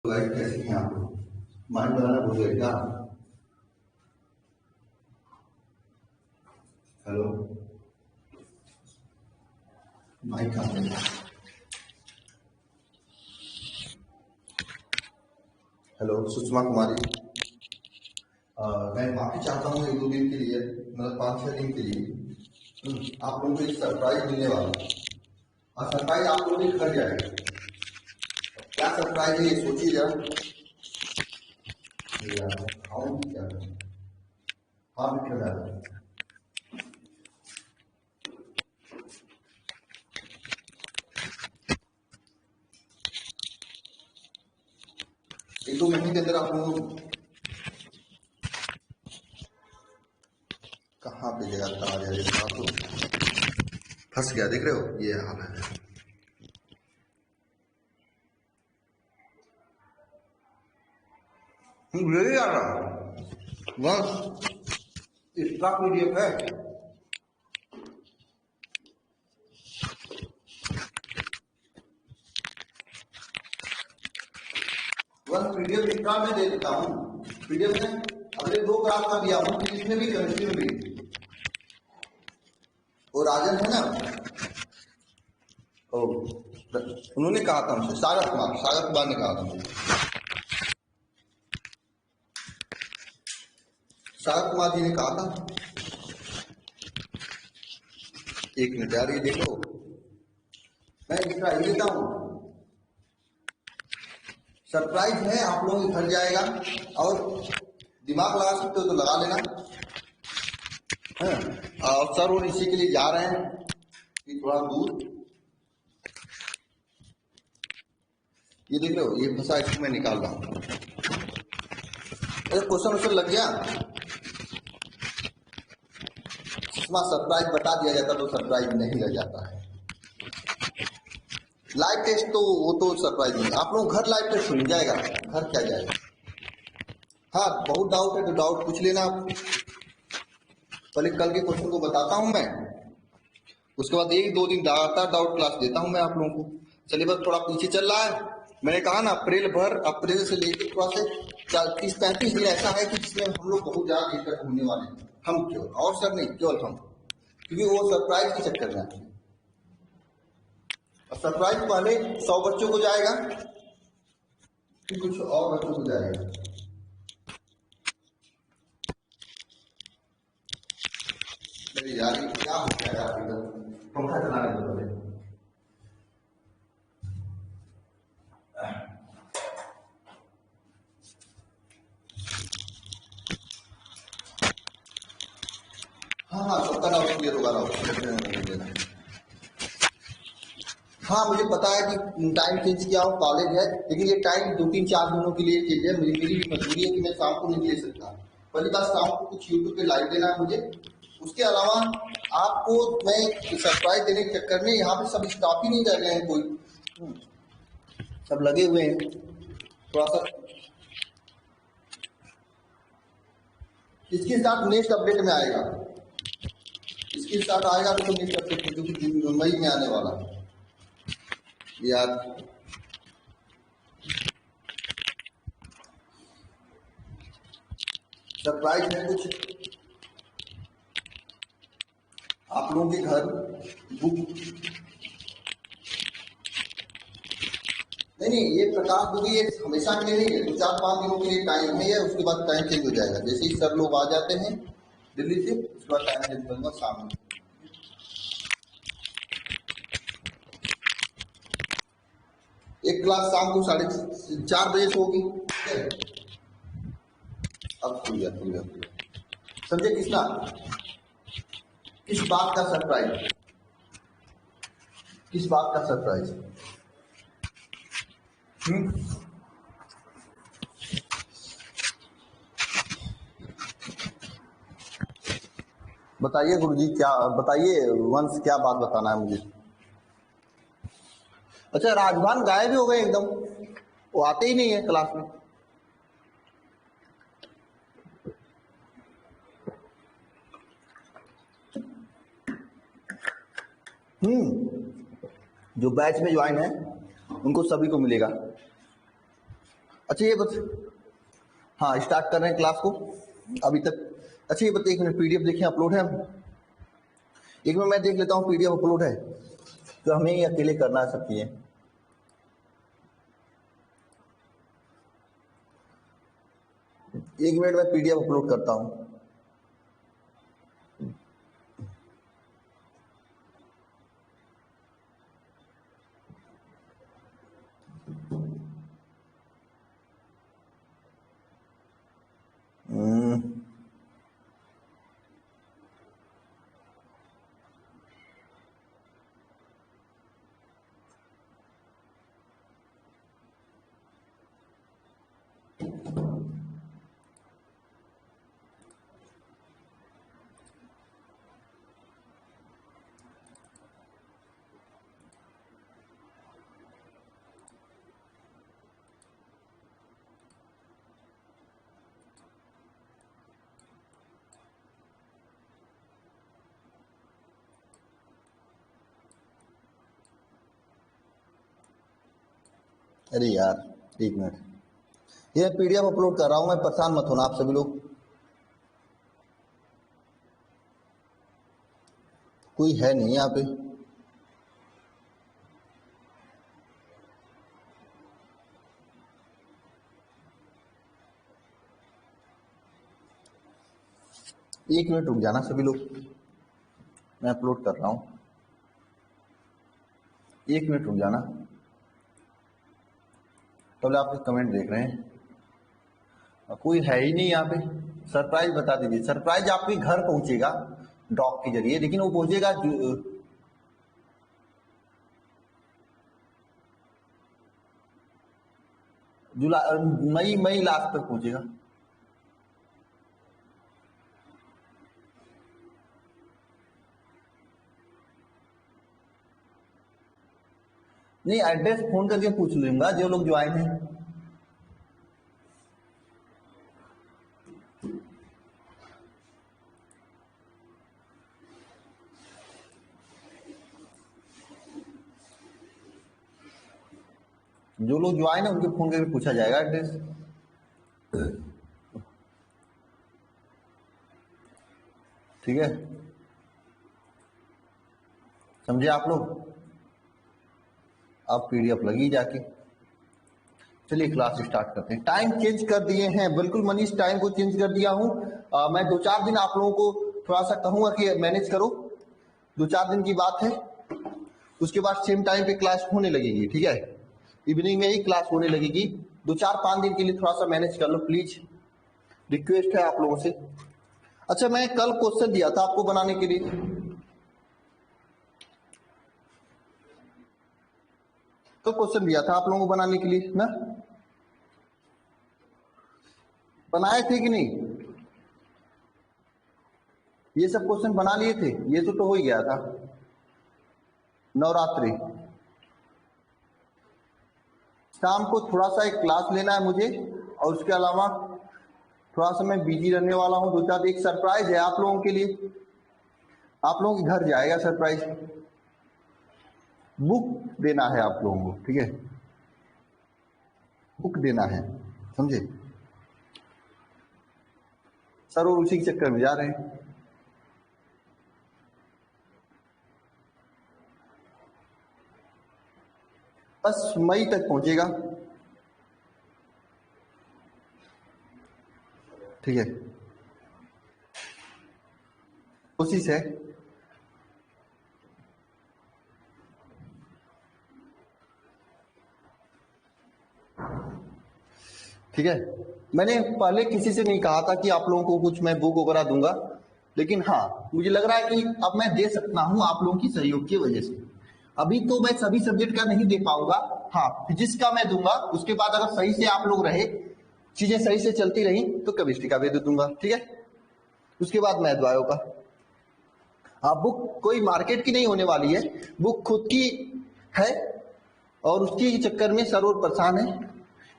Guys कैसे हैं आप लोग? माइंड बनाना भूल गए क्या? हेलो, माइक कहाँ पे है? हेलो सुषमा कुमारी, मैं माफी चाहता हूँ एक दो दिन के लिए, मतलब 5-6 दिन के लिए। आप लोगों को एक सरप्राइज मिलने वाला है और सरप्राइज आप लोगों के घर जाएगा। क्या सरप्राइज है ये सोचिए जरा। यार, खाऊं क्या? हाँ मित्र मैडम, एक दो महीने के अंदर आप लोग कहाँ पे जगह कहाँ जाएगा तो फंस गया, देख रहे हो ये हाल है। ले आ रहा हूँ बस, इसका पीडीएफ है। बस पीडीएफ इसका मैं दे देता हूँ। पीडीएफ में अगले 2 ग्राफ का दिया हूँ, इसमें भी केमिस्ट्री में भी। वो राजन है ना, ओ उन्होंने कहा था मुझे, सागर कुमार ने कहा था मुझे। सागर कुमार जी ने कहा था। एक मिनट यार, ये देखो मैं इसका ही देता हूँ। सरप्राइज है, आप लोगों के घर जाएगा और दिमाग लगा सकते हो तो लगा लेना है। और सर वो इसी के लिए जा रहे हैं कि थोड़ा दूर। ये देख रहे हो, ये फंसा, इसको मैं निकाल रहा हूँ। अरे क्वेश्चन लग गया, सरप्राइज बता दिया जाता तो सरप्राइज नहीं रह जाता है। लाइव टेस्ट तो वो तो सरप्राइज नहीं, आप लोग घर लाइव टेस्ट मिल जाएगा, घर क्या जाएगा। हाँ बहुत डाउट है तो डाउट पूछ लेना आप। पहले कल के क्वेश्चन को बताता हूँ मैं, उसके बाद 1-2 दिन लगातार डाउट क्लास देता हूँ मैं आप लोगों को। सिलेबस थोड़ा पीछे चल रहा है, मैंने कहा ना अप्रैल से लेकर थोड़ा से 30-35 दिन ऐसा है कि जिसमें हम लोग बहुत ज्यादा दिक्कत होने वाले हैं। हम केवल, और सर नहीं, केवल हम, क्योंकि वो सरप्राइज के चक्कर में आते हैं। और सरप्राइज पहले 100 बच्चों को जाएगा कि कुछ और बच्चों को जाएगा। यार क्या हो गया यार, पंखा चलाने दो पहले। हाँ सबका डाउट क्लियर होगा ना। हाँ मुझे पता है कि टाइम चेंज किया हूँ, कॉलेज है, लेकिन ये टाइम 2-3-4 दिनों के लिए चेंज है। मेरी भी मजबूरी है कि मैं शाम को नहीं ले सकता। पहली बात, शाम को कुछ यूट्यूब पे लाइव देना है मुझे। उसके अलावा आपको मैं सरप्राइज देने के चक्कर में, यहाँ पे सब स्टाफ ही नहीं रह गए हैं कोई, सब लगे हुए हैं थोड़ा सा। इसके साथ नेक्स्ट अपडेट में आएगा, इसके साथ आएगा तो नेक्स्ट अपडेट जो कि मई में आने वाला है यार। सरप्राइज है कुछ आप लोगों के घर बुक नहीं, ये प्रकाश बुक ये हमेशा के लिए नहीं है, 2-4-5 दिनों के लिए टाइम है, उसके बाद टाइम चेंज हो जाएगा। जैसे ही सर लोग आ जाते हैं दिल्ली से, उसके बाद टाइम चेंज करूंगा शाम में। एक क्लास शाम को 4:30 बजे से होगी। अब खुल गया। समझे किसका, किस बात का सरप्राइज, किस बात का सरप्राइज? बताइए गुरुजी, क्या बताइए वंश, क्या बात बताना है मुझे। अच्छा राजभान गायब भी हो गए एकदम, वो आते ही नहीं है क्लास में। जो बैच में ज्वाइन है उनको सभी को मिलेगा। अच्छा ये बस, हाँ स्टार्ट कर रहे हैं क्लास को अभी तक। अच्छा ये बताइए, एक मिनट, पीडीएफ देखिए अपलोड है? एक मिनट मैं देख लेता हूँ पीडीएफ अपलोड है, तो हमें ही अकेले करना है सब चीजें। एक मिनट में पीडीएफ अपलोड करता हूँ। अरे यार एक मिनट, ये पीडीएफ अपलोड कर रहा हूँ मैं, परेशान मत होना आप सभी लोग। कोई है नहीं यहाँ पे। एक मिनट रुक जाना सभी लोग, मैं अपलोड कर रहा हूँ। एक मिनट रुक जाना, पहले आपके कमेंट देख रहे हैं। कोई है ही नहीं यहाँ पे। सरप्राइज बता दीजिए, सरप्राइज आपके घर पहुंचेगा डॉक के जरिए, लेकिन वो पहुंचेगा जुलाई मई लास्ट तक पहुंचेगा। नहीं, एड्रेस फोन करके पूछ लूंगा जो लोग ज्वाइन हैं। जो लोग ज्वाइन है उनके फोन करके पूछा जाएगा एड्रेस। ठीक है, समझे आप लोग? अब पीडीएफ लगी जाके। चलिए क्लास स्टार्ट करते हैं। टाइम चेंज कर दिए हैं, बिल्कुल मनीष, टाइम को चेंज कर दिया हूं। मैं 2-4 दिन आप लोगों को थोड़ा सा कहूंगा कि मैनेज करो, 2-4 दिन की बात है। उसके बाद सेम टाइम पे क्लास होने लगेगी, ठीक है? इवनिंग में ही क्लास होने लगेगी। 2-4-5 दिन के लिए थोड़ा सा मैनेज कर लो प्लीज, रिक्वेस्ट है आप लोगों से। अच्छा, मैं कल क्वेश्चन दिया था आपको बनाने के लिए, तो क्वेश्चन दिया था आप लोगों को बनाने के लिए ना, बनाए थे कि नहीं? ये सब क्वेश्चन बना लिए थे, ये तो हो ही गया था। नवरात्रि शाम को थोड़ा सा एक क्लास लेना है मुझे, और उसके अलावा थोड़ा सा मैं बिजी रहने वाला हूँ। 2-4 एक सरप्राइज है आप लोगों के लिए, आप लोगों के घर जाएगा सरप्राइज। बुक देना है आप लोगों को, ठीक है? बुक देना है, समझे सर? वो उसी के चक्कर में जा रहे हैं। बस मई तक पहुंचेगा, ठीक है? कोशिश है। ठीक है, मैंने पहले किसी से नहीं कहा था कि आप लोगों को कुछ मैं बुक वगैरह दूंगा, लेकिन हाँ मुझे लग रहा है कि अब मैं दे सकता हूँ आप लोगों की सहयोग की वजह से। अभी तो मैं सभी सब्जेक्ट का नहीं दे पाऊंगा, हाँ फिजिक्स का मैं दूंगा। उसके बाद अगर सही से आप लोग रहे, चीजें सही से चलती रही, तो केमिस्ट्री का भी दे दूंगा, ठीक है? उसके बाद मैथ बायो का। हाँ, बुक कोई मार्केट की नहीं होने वाली है, बुक खुद की है, और उसके चक्कर में सर और परेशान है।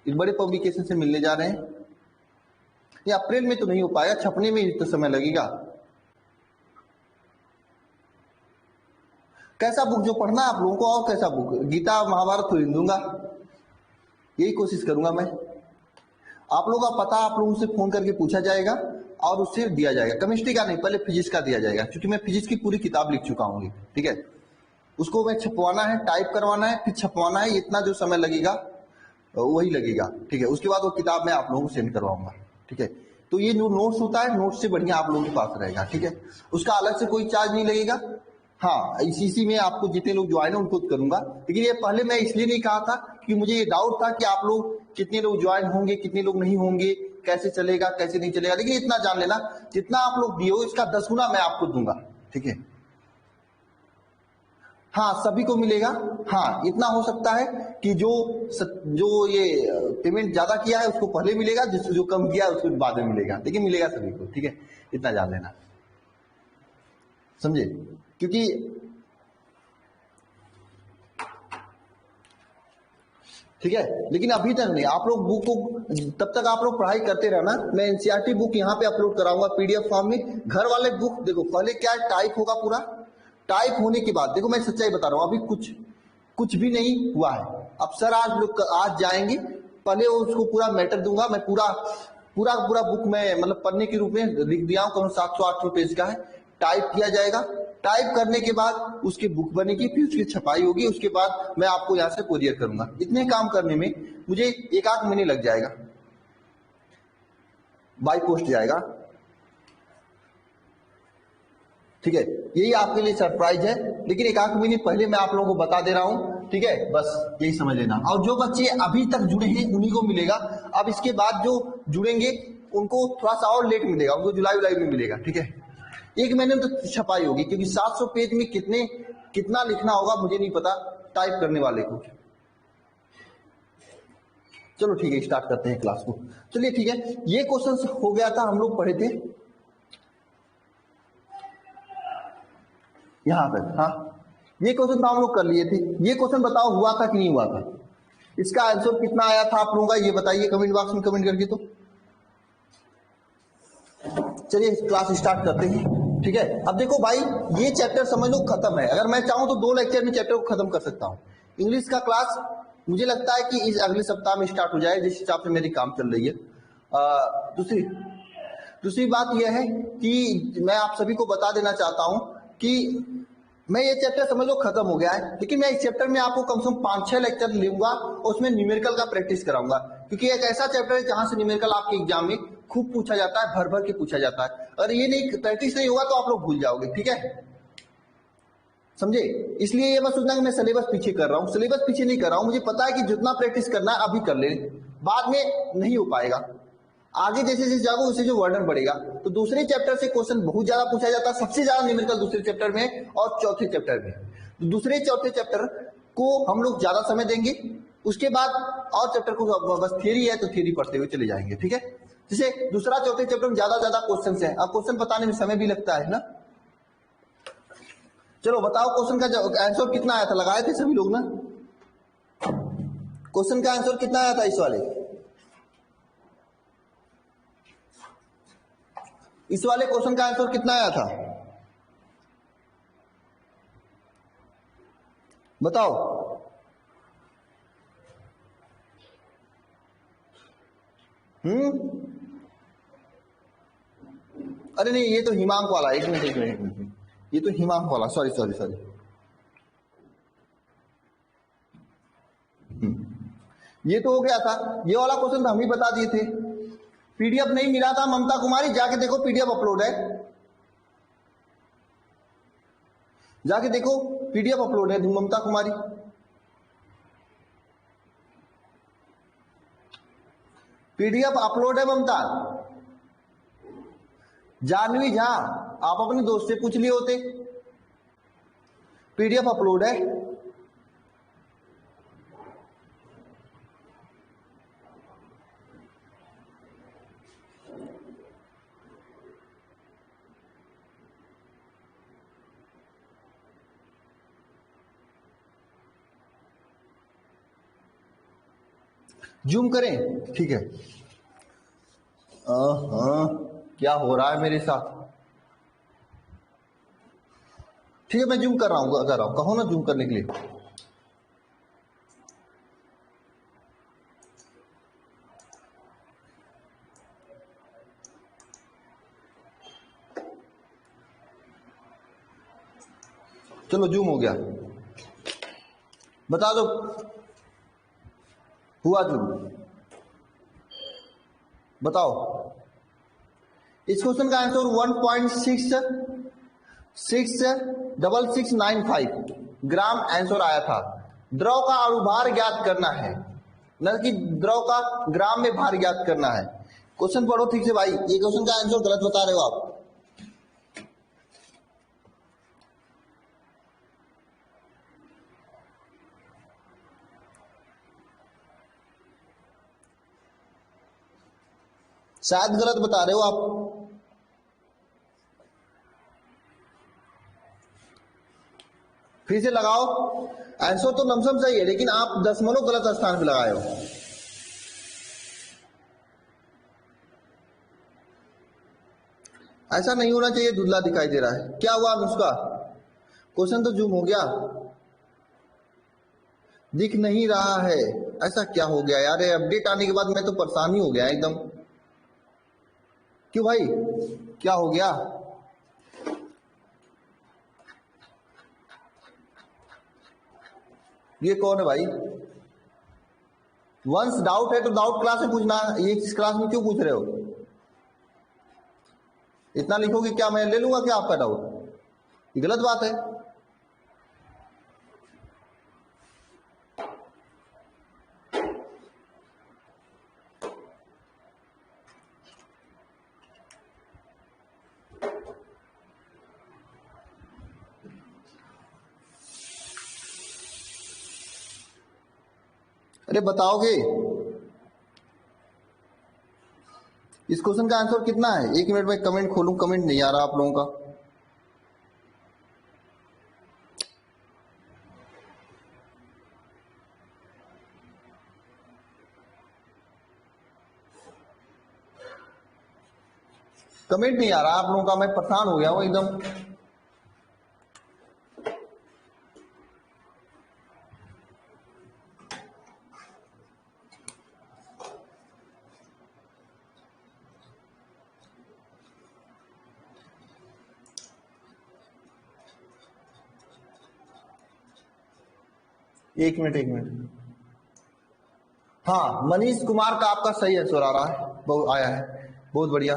इस बड़े पब्लिकेशन से मिलने जा रहे हैं। ये अप्रैल में तो नहीं हो पाएगा, छपने में तो समय लगेगा। कैसा बुक जो पढ़ना है आप लोगों को, और कैसा बुक? गीता महाभारत तो दूंगा, यही कोशिश करूंगा मैं। आप लोगों का पता आप लोगों से फोन करके पूछा जाएगा और उससे दिया जाएगा। केमिस्ट्री का नहीं, पहले फिजिक्स का दिया जाएगा, क्योंकि मैं फिजिक्स की पूरी किताब लिख चुका हूँ, ठीक है। उसको मैं छपवाना है, टाइप करवाना है, फिर छपवाना है, इतना जो समय लगेगा वही लगेगा, ठीक है। उसके बाद वो किताब मैं आप लोगों को सेंड करवाऊंगा, ठीक है। तो ये जो नोट्स होता है, नोट्स से बढ़िया आप लोगों के पास रहेगा, ठीक है। उसका अलग से कोई चार्ज नहीं लगेगा। हाँ, इसी में आपको जितने लोग ज्वाइन है उनको करूंगा, लेकिन ये पहले मैं इसलिए नहीं कहा था कि मुझे ये डाउट था कि आप लोग कितने लोग ज्वाइन होंगे, कितने लोग नहीं होंगे, कैसे चलेगा कैसे नहीं चलेगा। लेकिन इतना जान लेना, जितना आप लोग दिए हो इसका 10 गुना मैं आपको दूंगा, ठीक है। हाँ, सभी को मिलेगा। हाँ, इतना हो सकता है कि जो ये पेमेंट ज्यादा किया है उसको पहले मिलेगा, जो कम किया है उसको बाद में मिलेगा, लेकिन मिलेगा सभी को, ठीक है। इतना जान लेना, समझे। क्योंकि ठीक है, लेकिन अभी तक नहीं, आप लोग बुक को तब तक आप लोग पढ़ाई करते रहना। मैं एनसीईआरटी बुक यहाँ पे अपलोड कराऊंगा पीडीएफ फॉर्म में। घर वाले बुक देखो, पहले क्या टाइप होगा, पूरा टाइप होने के बाद देखो, मैं सच्चाई बता रहा हूँ, अभी कुछ भी नहीं हुआ है। अब सर आज जाएंगे, पहले उसको पूरा मैटर दूंगा मैं, पूरा पूरा पूरा बुक में मतलब पढ़ने के रूप में लिख दिया हूँ, कम 700-800 पेज का है। टाइप किया जाएगा, टाइप करने के बाद उसकी बुक बनेगी, फिर उसकी छपाई होगी, उसके बाद मैं आपको यहाँ से कोरियर करूंगा। इतने काम करने में मुझे 1-8 महीने लग जाएगा, बाई पोस्ट जाएगा, ठीक है। यही आपके लिए सरप्राइज है, लेकिन 1-8 महीने पहले मैं आप लोगों को बता दे रहा हूं, ठीक है। बस यही समझ लेना। और जो बच्चे अभी तक जुड़े हैं उन्हीं को मिलेगा। अब इसके बाद जो जुड़ेंगे उनको थोड़ा सा और लेट मिलेगा, उनको जुलाई में मिलेगा, ठीक है। 1 महीने में तो छपाई होगी, क्योंकि 700 पेज में कितना लिखना होगा मुझे नहीं पता टाइप करने वाले को। चलो ठीक है, स्टार्ट करते हैं क्लास को। चलिए ठीक है, ये क्वेश्चन हो गया था, हम लोग पढ़े थे यहाँ पे। हाँ, ये क्वेश्चन तो हम लोग कर लिए थे। ये क्वेश्चन बताओ हुआ था कि नहीं हुआ था, इसका आंसर कितना आया था आप लोगों का, ये बताइए कमेंट बॉक्स में कमेंट करके। तो चलिए क्लास स्टार्ट करते हैं, ठीक है। अब देखो भाई, ये चैप्टर समझ लो खत्म है। अगर मैं चाहूं तो 2 लेक्चर में चैप्टर को खत्म कर सकता हूं। इंग्लिश का क्लास मुझे लगता है कि इस अगले सप्ताह में स्टार्ट हो जाए, जिस हिसाब से मेरी काम चल रही है। दूसरी बात यह है कि मैं आप सभी को बता देना चाहता हूं कि मैं ये चैप्टर समझ लो खत्म हो गया है, लेकिन मैं इस चैप्टर में आपको कम से कम 5-6 लेक्चर लूंगा और उसमें न्यूमेरिकल का प्रैक्टिस कराऊंगा, क्योंकि एक ऐसा चैप्टर है जहां से न्यूमेरिकल आपके एग्जाम में खूब पूछा जाता है, भर भर के पूछा जाता है। अगर ये नहीं प्रैक्टिस नहीं होगा तो आप लोग भूल जाओगे, ठीक है, समझे। इसलिए ये मत सोचना कि मैं सिलेबस पीछे कर रहा हूँ, सिलेबस पीछे नहीं कर रहा हूँ। मुझे पता है कि जितना प्रैक्टिस करना है अभी कर ले, बाद में नहीं हो पाएगा। आगे जैसे जैसे जाओगे उससे जो वर्णन बढ़ेगा। तो दूसरे चैप्टर से क्वेश्चन बहुत ज्यादा पूछा जाता है, सबसे ज्यादा न्यूमेरिकल दूसरे चैप्टर में और चौथे चैप्टर में। तो दूसरे चौथे चैप्टर को हम लोग ज्यादा समय देंगे, उसके बाद और चैप्टर को बस थियरी है तो थियरी पढ़ते हुए चले जाएंगे, ठीक है। जैसे दूसरा चौथे चैप्टर में ज्यादा क्वेश्चन है, अब क्वेश्चन बताने में समय भी लगता है ना। चलो बताओ, क्वेश्चन का आंसर कितना आया था, लगाए थे सभी लोग ना। क्वेश्चन का आंसर कितना आया था इस वाले क्वेश्चन का आंसर कितना आया था, बताओ। अरे नहीं, ये तो हिमांक वाला, एक मिनट, ये तो हिमांक वाला, सॉरी। ये तो हो गया था, ये वाला क्वेश्चन तो हम ही बता दिए थे। पीडीएफ नहीं मिला था ममता कुमारी, जाके देखो पीडीएफ अपलोड है, जाके देखो पीडीएफ अपलोड है ममता कुमारी। पीडीएफ अपलोड है ममता। जानवी झा, आप अपने दोस्त से पूछ लिए होते, पीडीएफ अपलोड है। जूम करें, ठीक है। हाँ, क्या हो रहा है मेरे साथ, ठीक है मैं जूम कर रहा हूँ, कहो ना जूम करने के लिए। चलो जूम हो गया, बता दो हुआ जूम, बताओ। इस क्वेश्चन का आंसर 1.6695 ग्राम आंसर आया था। द्रव का अणुभार ज्ञात करना है, न कि द्रव का ग्राम में भार ज्ञात करना है। क्वेश्चन पढ़ो ठीक से भाई, ये क्वेश्चन का आंसर गलत बता रहे हो आप। शायद गलत बता रहे हो आप। फिर से लगाओ, आंसर तो लमसम सही है लेकिन आप दशमलव गलत स्थान पे लगाए हो। ऐसा नहीं होना चाहिए, धुंधला दिखाई दे रहा है। क्या हुआ अनुष्का? क्वेश्चन तो जूम हो गया, दिख नहीं रहा है। ऐसा क्या हो गया यार, अपडेट आने के बाद मैं तो परेशान ही हो गया एकदम। क्यों भाई, क्या हो गया? ये कौन है भाई? वंस डाउट है तो डाउट क्लास में पूछना, ये इस क्लास में क्यों पूछ रहे हो? इतना लिखोगे क्या मैं ले लूंगा क्या आपका डाउट? ये गलत बात है। अरे बताओगे इस क्वेश्चन का आंसर कितना है? एक मिनट में कमेंट खोलूं, कमेंट नहीं आ रहा आप लोगों का। कमेंट नहीं आ रहा आप लोगों का, मैं परेशान हो गया हूं एकदम। एक मिनट। हाँ, मनीष कुमार का आपका सही आंसर आ रहा है, बहुत आया है, बहुत बढ़िया।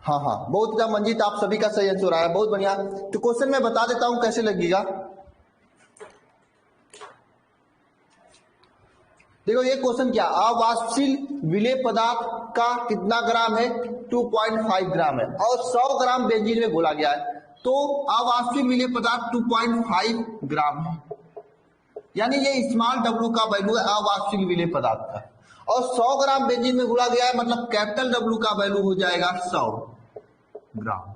हाँ, बहुत अच्छा मंजीत, आप सभी का सही आंसर आया, बहुत बढ़िया। तो क्वेश्चन मैं बता देता हूं कैसे लगेगा। देखो ये क्वेश्चन क्या, अवाष्पशील विलेय पदार्थ का कितना ग्राम है? 2.5 ग्राम है और 100 ग्राम बेंजीन में घोला गया है, तो अवाष्पशील विलेय पदार्थ 2.5 ग्राम है, यानी ये स्मॉल डब्ल्यू का वैल्यू है अवाष्पशील विलेय पदार्थ का। और 100 ग्राम बेंजीन में घोला गया है, मतलब कैपिटल डब्ल्यू का वैल्यू हो जाएगा 100 ग्राम।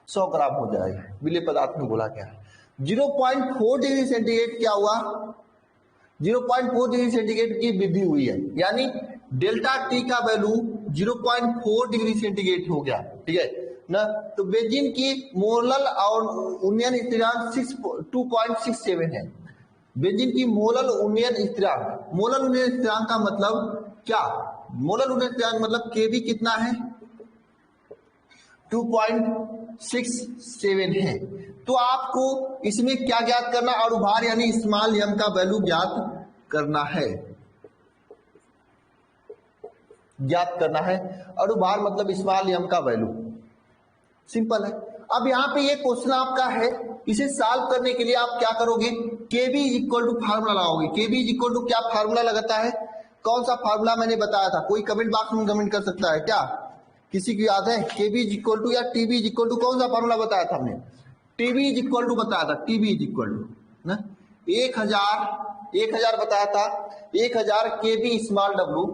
100 ग्राम हो जाएगा, विलेय पदार्थ में घोला गया है। 0.4 डिग्री सेंटीग्रेड क्या हुआ? 0.4 डिग्री सेंटीग्रेड की वृद्धि हुई है, यानी डेल्टा टी का वैल्यू 0.4 डिग्री सेंटीग्रेड हो गया, ठीक है ना। तो बेंजीन की मोलल और उन्नयन स्थिरांक 2.67 है। बेंजीन की मोलल उन्नयन स्थिरांक, मोलल उन्नयन स्थिरांक का मतलब क्या? मोलल उन्नयन स्थिरांक मतलब केबी कितना है? 2.67 है। तो आपको इसमें क्या ज्ञात करना? अणुभार यानी स्मॉल एम का वैल्यू ज्ञात करना है, ज्ञात करना है। अणुभार मतलब स्मॉल एम का वैल्यू, सिंपल है। अब यहाँ पे ये क्वेश्चन आपका है, इसे सॉल्व करने के लिए आप क्या करोगे? केबी इक्वल टू फार्मूला लगाओगे। केबी इक्वल टू क्या फार्मूला लगाता है? कौन सा फार्मूला मैंने बताया था? कोई कमेंट बॉक्स में कमेंट कर सकता है क्या? किसी को याद है? केबी इक्वल टू या टीबी इक्वल टू, कौन सा फार्मूला बताया था हमने? टीबी इक्वल टू बताया था, टीबी इक्वल टू ना 1000 बताया था। 1000 KB small W,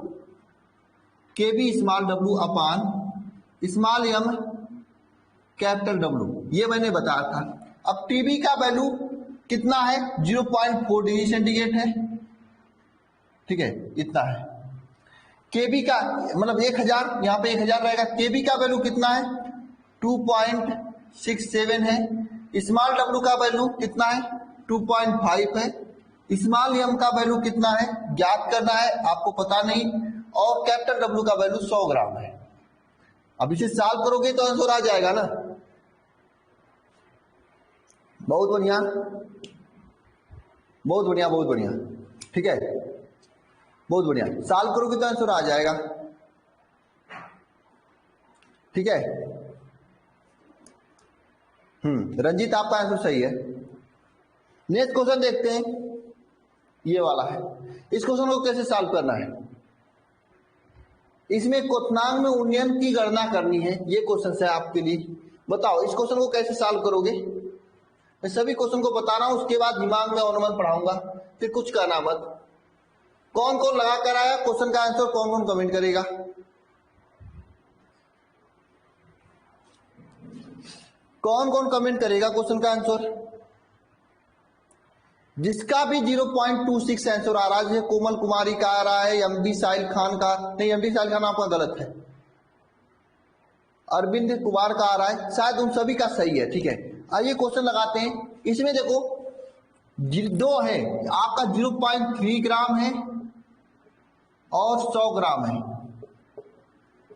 KB small W upon small M capital W, ये मैंने बताया था। अब टीबी का वैल्यू कितना है? 0.4 डिग्री सेंटीग्रेड है, ठीक है, इतना है। केबी का मतलब 1000, यहाँ पे 1000 रहेगा। केबी का वैल्यू कितना है? 2.67 है। स्मॉल डब्ल्यू का वैल्यू कितना है? 2.5 है। स्मॉल एम का वैल्यू कितना है ज्ञात करना है, आपको पता नहीं। और कैपिटल डब्ल्यू का वैल्यू 100 ग्राम है। अब इसे सॉल्व करोगे तो आंसर आ जाएगा ना। बहुत बढ़िया, बहुत बढ़िया, बहुत बढ़िया, ठीक है, बहुत बढ़िया। सॉल्व करोगे तो आंसर आ जाएगा, ठीक है। रंजीत आपका आंसर सही है। नेक्स्ट क्वेश्चन देखते हैं, ये वाला है। इस क्वेश्चन को कैसे सॉल्व करना है, इसमें क्वोथनांक में उन्नयन की गणना करनी है, ये क्वेश्चन है आपके लिए। बताओ इस क्वेश्चन को कैसे सॉल्व करोगे। मैं सभी क्वेश्चन को बता रहा हूं, उसके बाद दिमाग में अनुमान पढ़ाऊंगा, फिर कुछ कहना मत। कौन कौन लगा कर आया क्वेश्चन का आंसर, कौन कौन कमेंट करेगा। कौन कौन कमेंट करेगा क्वेश्चन का आंसर। जिसका भी 0.26 आंसर आ रहा है, जैसे कोमल कुमारी का आ रहा है, एमडी साहिल खान का, नहीं एमडी साहिल खान आपका गलत है, अरविंद कुमार का आ रहा है, शायद उन सभी का सही है, ठीक है। आइए क्वेश्चन लगाते हैं। इसमें देखो दो है, आपका 0.3 ग्राम है और 100 ग्राम है।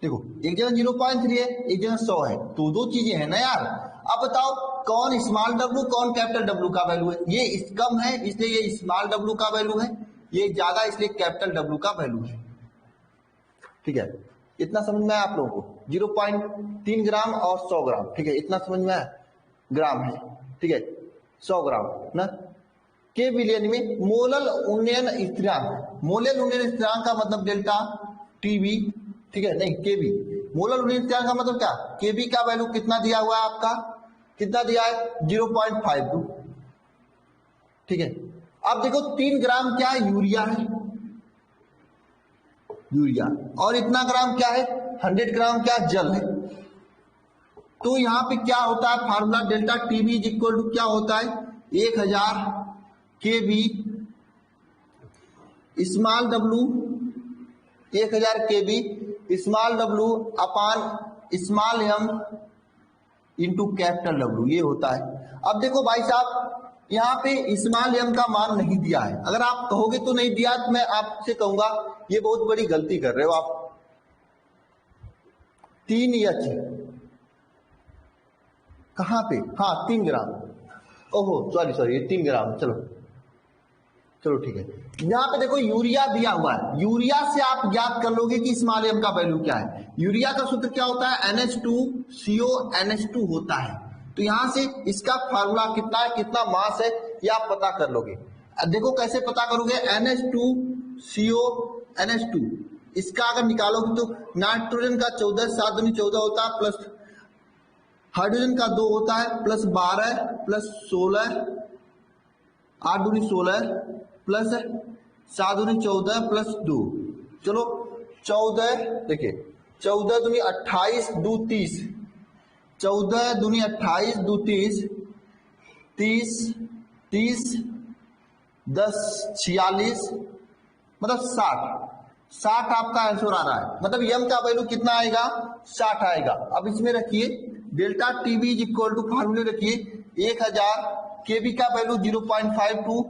देखो एक जगह 0.3 है, एक जगह 100 है, तो दो चीजें हैं ना यार। अब बताओ कौन स्मॉल डब्लू कौन कैपिटल डब्लू का वैल्यू है। ये कम है इसलिए ये स्मॉल डब्लू का वैल्यू है, ये ज्यादा इसलिए कैपिटल डब्लू का वैल्यू है, ठीक है। इतना समझ में आया आप लोगों को, 0.3 ग्राम और 100 ग्राम, ठीक है, इतना समझ में आया। ग्राम है, ठीक है, 100 ग्राम ना। के विलियन में मोलल उन्नयन स्थिरांक, मोलल उन्नयन स्थिरांक का मतलब डेल्टा टीवी, ठीक है, नहीं केबी। मोलल उन्नयन स्थिरांक का मतलब क्या, केबी का वैल्यू कितना दिया हुआ है आपका, कितना दिया है 0.52, ठीक है। अब देखो 3 ग्राम क्या है, यूरिया है, यूरिया, और इतना ग्राम क्या है 100 ग्राम क्या जल है। तो यहां पे क्या होता है formula, delta TB is equal to क्या होता है 1000 K B small W, 1000 K B small W upon small M into capital W, ये होता है। अब देखो भाई साहब यहाँ पे स्मॉल एम का मान नहीं दिया है, अगर आप कहोगे तो नहीं दिया, तो मैं आपसे कहूंगा ये बहुत बड़ी गलती कर रहे हो आप। 3 एच कहां पे, हाँ 3 ग्राम, ओहो सॉरी ये 3 ग्राम, चलो चलो ठीक है। यहाँ पे देखो यूरिया दिया हुआ है, यूरिया से आप याद कर लोगे कि स्मॉल एम का वैल्यू क्या है। यूरिया का सूत्र क्या होता है NH2CO NH2 होता है, तो यहां से इसका फार्मूला कितना है, कितना मास है, ये आप पता कर लोगे। देखो कैसे पता करोगे, NH2CO NH2 इसका अगर निकालोगे तो नाइट्रोजन का 14 7 दूनी 14 होता है, प्लस हाइड्रोजन का 2 होता है, प्लस 12 प्लस 16 8 दूनी 16 प्लस 7 दूनी 14 प्लस 2, चलो 14, देखिए 14 दूनी 28 2 30, 14 दूनी 28 2 30, 30 30 10 46 मतलब 60 आपका आंसर आ रहा है। मतलब यम का वैल्यू कितना आएगा 60 आएगा। अब इसमें रखिए delta TB is equal to फार्मूले रखिए 1000 केबी का वैल्यू 0.52,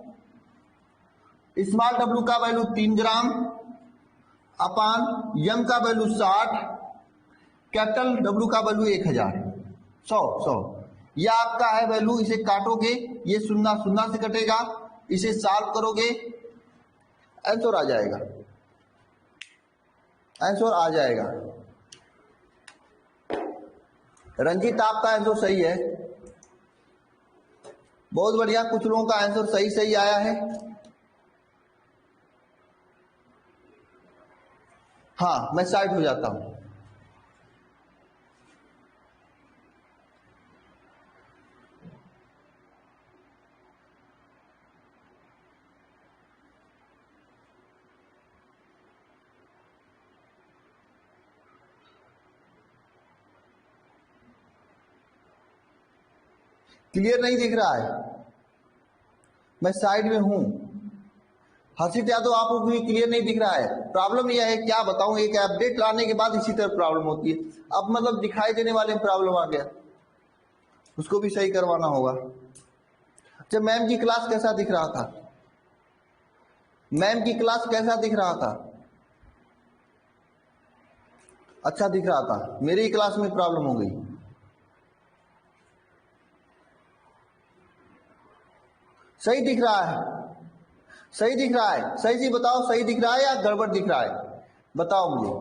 स्मॉल डब्लू का वैल्यू 3 ग्राम अपान यम का वैल्यू 60, कैपिटल डब्लू का वैल्यू 1000 100 यह आपका है वैल्यू। इसे काटोगे ये शून्य शून्य से कटेगा, इसे सॉल्व करोगे आंसर आ जाएगा, आंसर आ जाएगा। रंजीत आपका आंसर सही है, बहुत बढ़िया। कुछ लोगों का आंसर सही सही आया है। हाँ मैं साइड हो जाता हूं। क्लियर नहीं दिख रहा है, मैं साइड में हूं। हर्षित यादव आपको भी क्लियर नहीं दिख रहा है। प्रॉब्लम यह है क्या बताऊं, एक अपडेट लाने के बाद इसी तरह प्रॉब्लम होती है। अब मतलब दिखाई देने वाले में प्रॉब्लम आ गया, उसको भी सही करवाना होगा। अच्छा मैम की क्लास कैसा दिख रहा था, मैम की क्लास कैसा दिख रहा था, अच्छा दिख रहा था, मेरी ही क्लास में प्रॉब्लम हो गई। सही दिख रहा है? सही दिख रहा है? सही जी बताओ, सही दिख रहा है या गड़बड़ दिख रहा है? बताओ मुझे,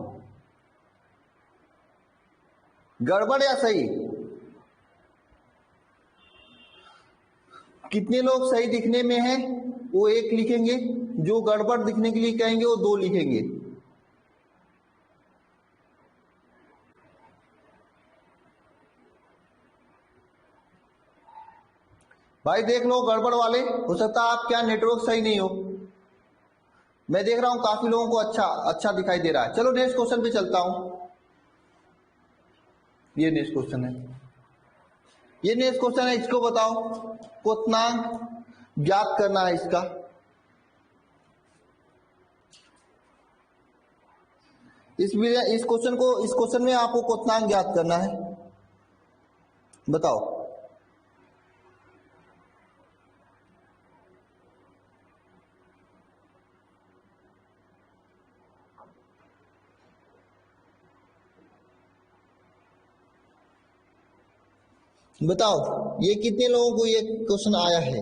गड़बड़ या सही? कितने लोग सही दिखने में हैं वो 1 लिखेंगे, जो गड़बड़ दिखने के लिए कहेंगे वो 2 लिखेंगे। भाई देख लो गड़बड़ वाले, हो सकता है आप क्या नेटवर्क सही नहीं हो। मैं देख रहा हूं काफी लोगों को अच्छा दिखाई दे रहा है। चलो नेक्स्ट क्वेश्चन पे चलता हूं। ये नेक्स्ट क्वेश्चन है, ये नेक्स्ट क्वेश्चन है, इसको बताओ। क्वोत्नांक ज्ञात करना है इसका। इस क्वेश्चन में आपको क्वोत्नांक ज्ञात करना है। बताओ। बताओ ये कितने लोगों को ये क्वेश्चन आया है?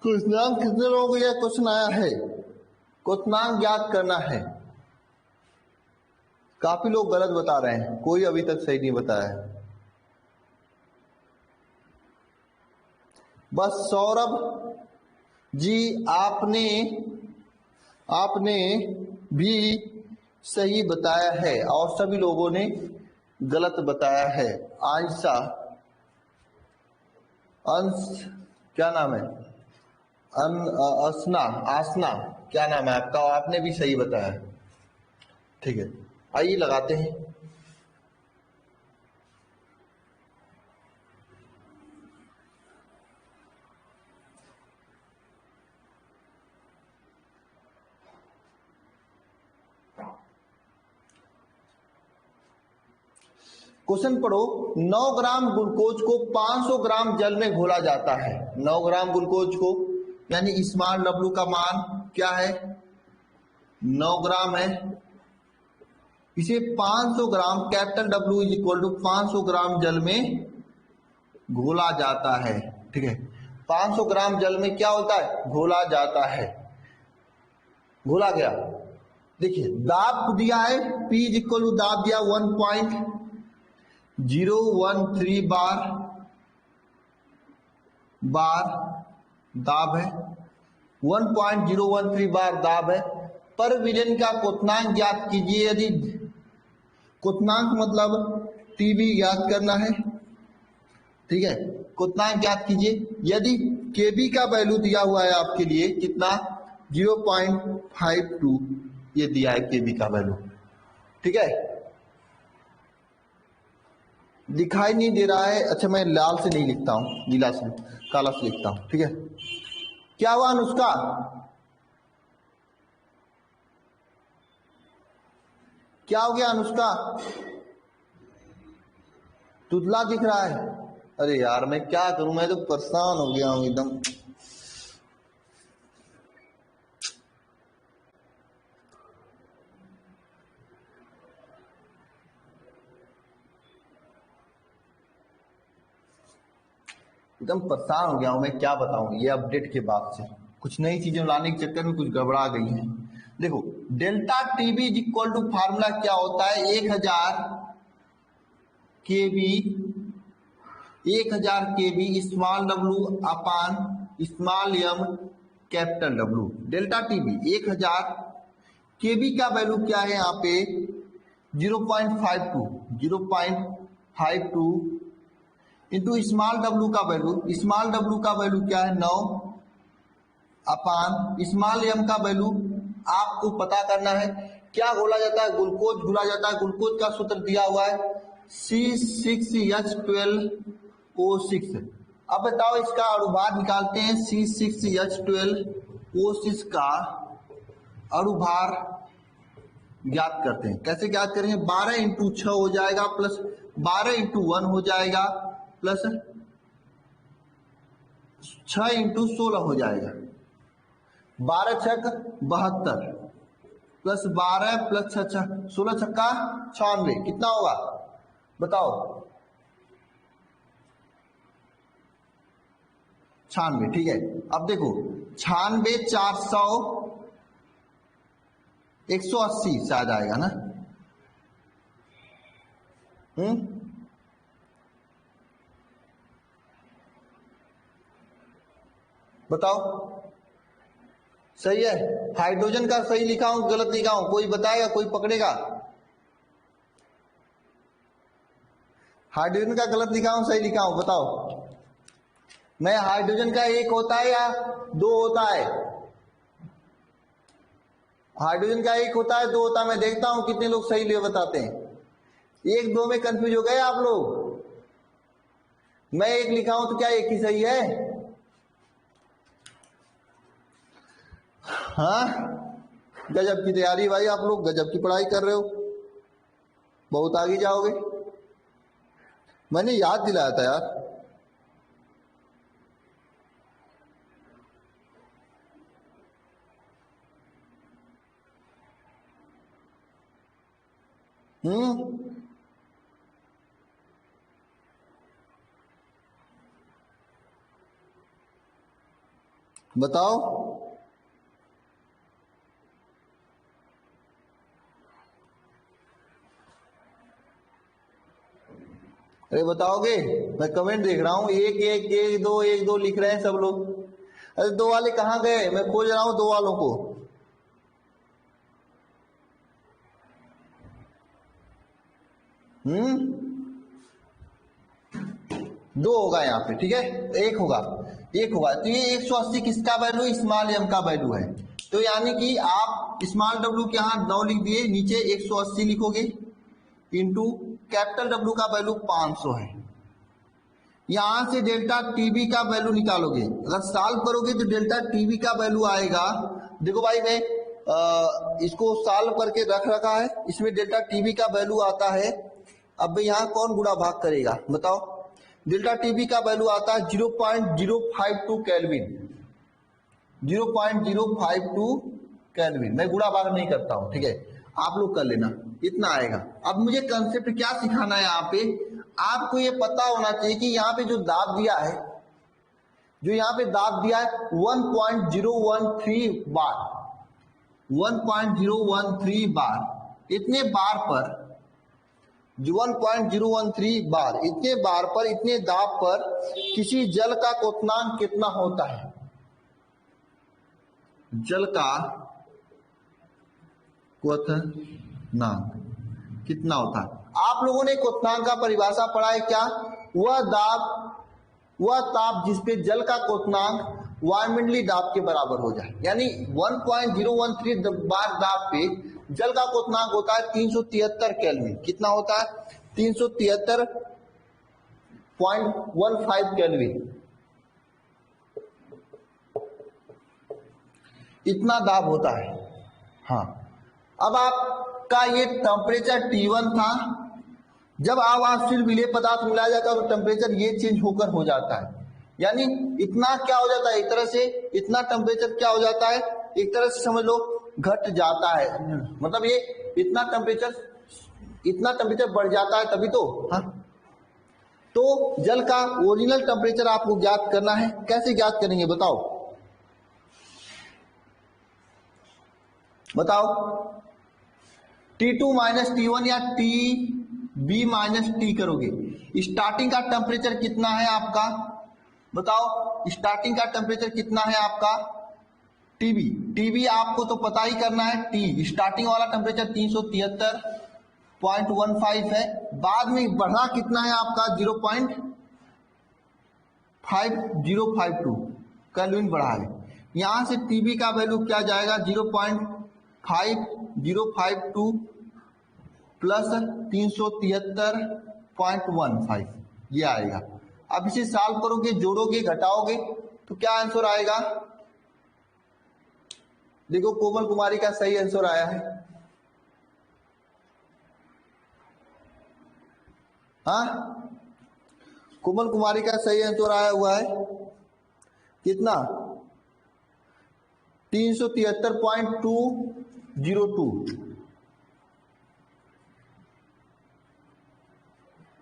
क्वोत्नांक कितने लोगों को यह क्वेश्चन आया है? क्वोत्नांक ज्ञात करना है। काफी लोग गलत बता रहे हैं, कोई अभी तक सही नहीं बताया है। बस सौरभ जी आपने भी सही बताया है और सभी लोगों ने गलत बताया है। आयशा, अंश, क्या नाम है, आसना क्या नाम है आपका, आपने भी सही बताया। ठीक है, आइए लगाते हैं। क्वेश्चन पढ़ो। 9 ग्राम ग्लूकोज को 500 ग्राम जल में घोला जाता है। 9 ग्राम ग्लूकोज को, यानी स्मॉल डब्ल्यू का मान क्या है? 9 ग्राम है। इसे 500 gram, capital W is equal to 500 gram जल में घोला जाता है। ठीक है, 500 ग्राम जल में क्या होता है? घोला जाता है। घोला गया। देखिए दाब दिया है, P इज इक्वल टू दाब दिया 1.013 बार दाब है, 1.013 बार दाब है। पर विलेन का क्वोत्नांक ज्ञात कीजिए। यदि क्वोत्नांक मतलब टीबी ज्ञात करना है। ठीक है, क्वोत्नांक ज्ञात कीजिए। यदि केबी का वैल्यू दिया हुआ है आपके लिए कितना? 0.52, ये दिया है केबी का वैल्यू। ठीक है, दिखाई नहीं दे रहा है। अच्छा मैं लाल से नहीं लिखता हूं, नीला से, काला से लिखता हूं। ठीक है, क्या हुआ अनुष्का? क्या हो गया अनुष्का? तुतला दिख रहा है? अरे यार मैं क्या करूं, मैं तो परेशान हो गया हूं एकदम। एकदम परेशान हो गया हूं मैं, क्या बताऊं। ये अपडेट के बाद से कुछ नई चीजें लाने के चक्कर में कुछ गड़बड़ा गई हैं। देखो delta TB is equal to formula क्या होता है? 1000 KB, 1000 KB small W upon small M capital W. Delta TB 1000, KB का वैल्यू क्या है यहाँ पे? 0.52 इंटू स्मॉल डब्ल्यू का वैल्यू, स्मॉल डब्ल्यू का वैल्यू क्या है? 9 अपान स्मॉल एम का वैल्यू आपको पता करना है। क्या घोला जाता है? ग्लूकोज घोला जाता है। ग्लूकोज का सूत्र दिया हुआ है C6H12O6। अब बताओ इसका अणुभार निकालते हैं। C6H12O6 का अणुभार ज्ञात करते हैं। कैसे ज्ञात करेंगे? 12 इंटू 6 हो जाएगा, प्लस 12 इंटू 1 हो जाएगा, प्लस 6 इंटू 16 हो जाएगा, 12 छक 72 प्लस 12 प्लस 6 16 छक्का 96, कितना होगा बताओ? 96, ठीक है। अब देखो 96 400 180 शायद आएगा ना। बताओ सही है? हाइड्रोजन का सही लिखा हूं गलत लिखा हूं? कोई बताएगा, कोई पकड़ेगा? हाइड्रोजन का गलत लिखा हूं सही लिखा हूं बताओ? मैं हाइड्रोजन का एक होता है या दो होता है? हाइड्रोजन का एक होता है दो होता है? मैं देखता हूं कितने लोग सही लिए बताते हैं। एक दो में कंफ्यूज हो गए आप लोग? मैं एक लिखा हूं तो क्या एक ही सही है? हाँ, गजब की तैयारी भाई, आप लोग गजब की पढ़ाई कर रहे हो, बहुत आगे जाओगे। मैंने याद दिलाया था यार। बताओ। अरे बताओगे? मैं कमेंट देख रहा हूं, एक एक एक दो लिख रहे हैं सब लोग। अरे दो वाले कहां गए? मैं खोज रहा हूं दो वालों को। दो होगा यहाँ पे, ठीक है, एक होगा, एक होगा। तो ये 180 किसका वैल्यू? स्मॉल एम का वैल्यू है। तो यानी कि आप स्मॉल डब्ल्यू के यहाँ 9 लिख दिए, नीचे 180 लिखोगे इंटू कैपिटल डब्ल्यू का वैल्यू 500 है। यहां से डेल्टा टीबी का वैल्यू निकालोगे, अगर सॉल्व करोगे तो डेल्टा टीबी का वैल्यू आएगा। देखो भाई मैं इसको सॉल्व करके रख रखा है, इसमें डेल्टा टीबी का वैल्यू आता है। अब यहाँ कौन गुणा भाग करेगा बताओ? डेल्टा टीबी का वैल्यू आता है 0.052 केल्विन, 0.052 केल्विन। मैं गुणा भाग नहीं करता हूं, ठीक है, आप लोग कर लेना, इतना आएगा। अब मुझे कंसेप्ट क्या सिखाना है यहाँ पे? आपको ये पता होना चाहिए कि यहाँ पे जो दाब दिया है, जो यहाँ पे दाब दिया है 1.013 बार, 1.013 बार, इतने बार पर, जो 1.013 बार, इतने बार पर, इतने दाब पर किसी जल का क्वथनांक कितना होता है? जल का क्वथनांक कितना होता है? आप लोगों ने क्वथनांक का परिभाषा पढ़ा है क्या? वह दाब, वह ताप जिसपे जल का क्वथनांक वायुमंडलीय दाब के बराबर हो जाए। यानी 1.013 बार दाब पे जल का क्वथनांक होता है 373 केल्विन। कितना होता है? 373.15 केल्विन। इतना दाब होता है। हाँ, अब आपका ये टेम्परेचर T1 था, जब आप फिर विलेय पदार्थ मिलाया जाता है तो टेम्परेचर ये चेंज होकर हो जाता है। यानी इतना क्या हो जाता है, एक तरह से इतना टेम्परेचर क्या हो जाता है, एक तरह से समझ लो घट जाता है। मतलब ये इतना टेम्परेचर बढ़ जाता है तभी तो। हाँ, तो जल का ओरिजिनल टेम्परेचर आपको ज्ञात करना है। कैसे ज्ञात करेंगे बताओ? बताओ। T2 माइनस T1 या TB माइनस T करोगे। स्टार्टिंग का टेम्परेचर कितना है आपका बताओ? स्टार्टिंग का टेम्परेचर कितना है आपका? TB आपको तो पता ही करना है। T स्टार्टिंग वाला टेम्परेचर 373.15 है। बाद में बढ़ा कितना है आपका? 0.5052 केल्विन बढ़ा है। यहां से TB का वैल्यू क्या जाएगा? 0.5052 प्लस 373.15 ये आएगा। अब इसे सॉल्व करोगे, जोड़ोगे, घटाओगे तो क्या आंसर आएगा? देखो कोमल कुमारी का सही आंसर आया है। हाँ, कोमल कुमारी का सही आंसर आया हुआ है। कितना 373.202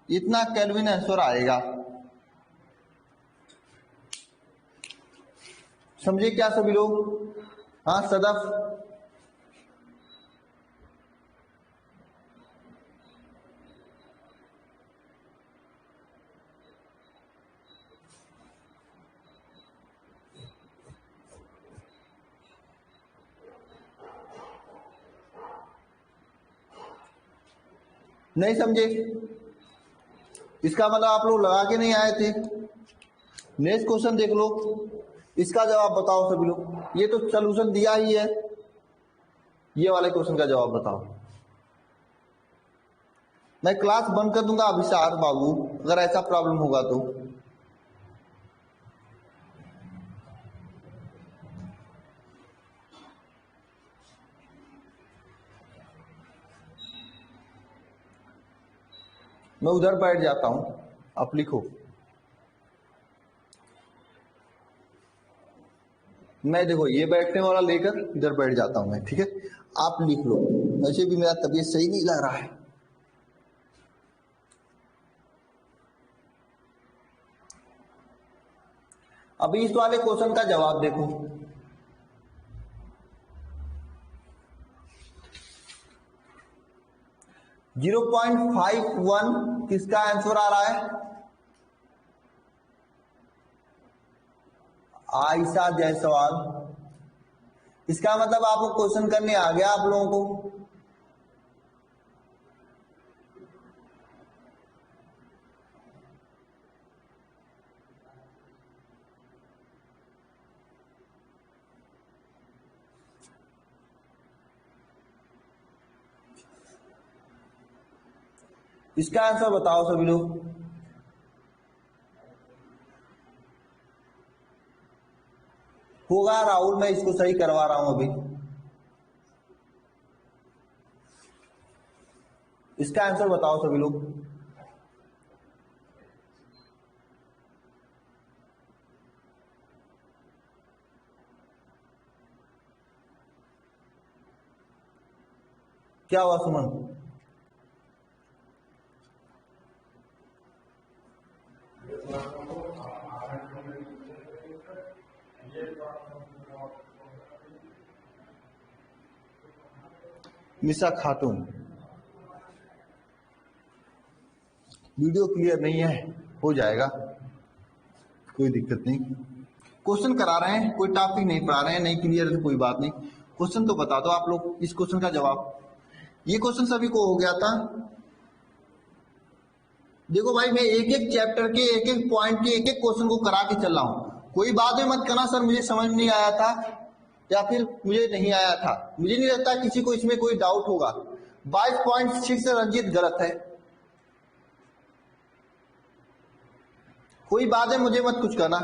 इतना केल्विन आंसर आएगा। समझे क्या सभी लोग? हाँ सदफ, नहीं समझे? इसका मतलब आप लोग लगा के नहीं आए थे। नेक्स्ट क्वेश्चन देख लो, इसका जवाब बताओ सभी लोग। ये तो सोल्यूशन दिया ही है, ये वाले क्वेश्चन का जवाब बताओ। मैं क्लास बंद कर दूंगा अभिसार बाबू अगर ऐसा प्रॉब्लम होगा तो। मैं उधर बैठ जाता हूं, आप लिखो। मैं देखो ये बैठने वाला लेकर इधर बैठ जाता हूं मैं, ठीक है? आप लिख लो। वैसे भी मेरा तबीयत सही नहीं लग रहा है। अभी इस वाले क्वेश्चन का जवाब देखो। जीरो 0.51 किसका आंसर आ रहा है? आयशा जायसवाल। इसका मतलब आपको क्वेश्चन करने आ गया आप लोगों को। इसका आंसर बताओ सभी लोग। होगा राहुल, मैं इसको सही करवा रहा हूं अभी। इसका आंसर बताओ सभी लोग। क्या हुआ सुमन? निशा खातून, वीडियो क्लियर नहीं है, हो जाएगा, कोई दिक्कत नहीं। क्वेश्चन करा रहे हैं, कोई टॉपिक नहीं पढ़ा रहे हैं, नहीं क्लियर है तो कोई बात नहीं। क्वेश्चन तो बता दो आप लोग, इस क्वेश्चन का जवाब। ये क्वेश्चन सभी को हो गया था। देखो भाई, मैं एक एक चैप्टर के एक एक पॉइंट के एक एक क्वेश्चन को करा के चल रहा हूं। कोई बाद में मत करना सर मुझे समझ नहीं आया था या फिर मुझे नहीं आया था। मुझे नहीं लगता किसी को इसमें कोई डाउट होगा। 22.6 रंजीत गलत है। कोई बात है, मुझे मत कुछ करना,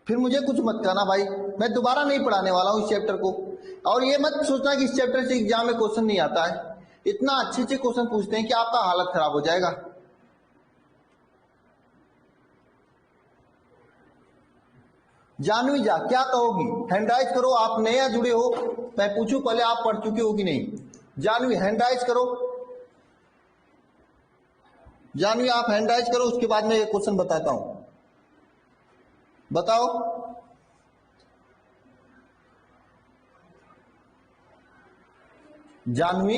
फिर मुझे कुछ मत करना भाई। मैं दोबारा नहीं पढ़ाने वाला हूं इस चैप्टर को। और ये मत सोचना कि इस चैप्टर से एग्जाम में क्वेश्चन नहीं आता है। इतना अच्छे अच्छे क्वेश्चन पूछते हैं कि आपका हालत खराब हो जाएगा। जानवी जा, क्या कहोगी? हैंड राइज करो। आप नया जुड़े हो, मैं पूछूं पहले आप पढ़ चुके हो कि नहीं? जानवी हैंड राइज करो। जानवी आप हैंड राइज करो, उसके बाद मैं ये क्वेश्चन बताता हूं। बताओ। जानवी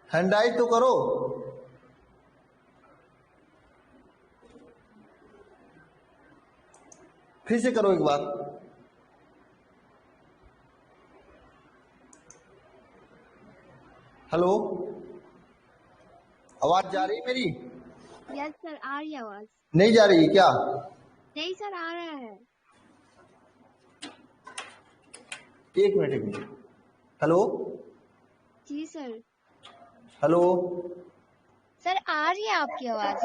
हैंड राइज तो करो। फिर से करो एक बार। हेलो, आवाज जा रही मेरी? यस सर, आ रही आवाज। नहीं जा रही क्या? नहीं सर, आ रहा है। एक मिनट एक मिनट। हेलो जी सर। हेलो सर आ रही है आपकी आवाज।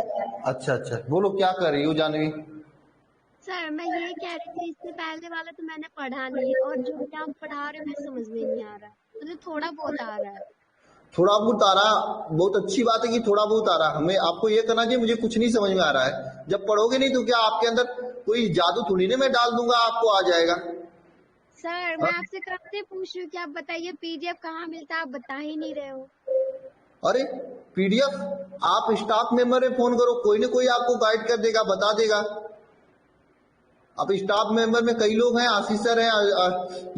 अच्छा अच्छा, बोलो क्या कर रही हो जानवी? सर मैं ये कह रही थी, इससे पहले वाला तो मैंने पढ़ा नहीं, और जो भी आप पढ़ा रहे हो मुझे समझ में नहीं आ रहा है। मुझे थोड़ा बहुत आ रहा है। थोड़ा बहुत आ रहा, बहुत अच्छी बात है कि थोड़ा बहुत आ रहा। हमें आपको ये करना चाहिए, मुझे कुछ नहीं समझ में आ रहा है। जब पढ़ोगे नहीं तो क्या आपके अंदर कोई जादू थोड़ी ना मैं डाल दूंगा आपको आ जाएगा। सर हाँ? मैं आपसे कब से पूछ रही हूँ कि आप बताइए पीडीएफ कहाँ मिलता है, आप बता ही नहीं रहे हो। अरे पीडीएफ आप स्टाफ मेंबर में फोन करो, कोई ना कोई आपको गाइड कर देगा, बता देगा। अब स्टाफ मेंबर में कई लोग हैं, आशीष सर हैं,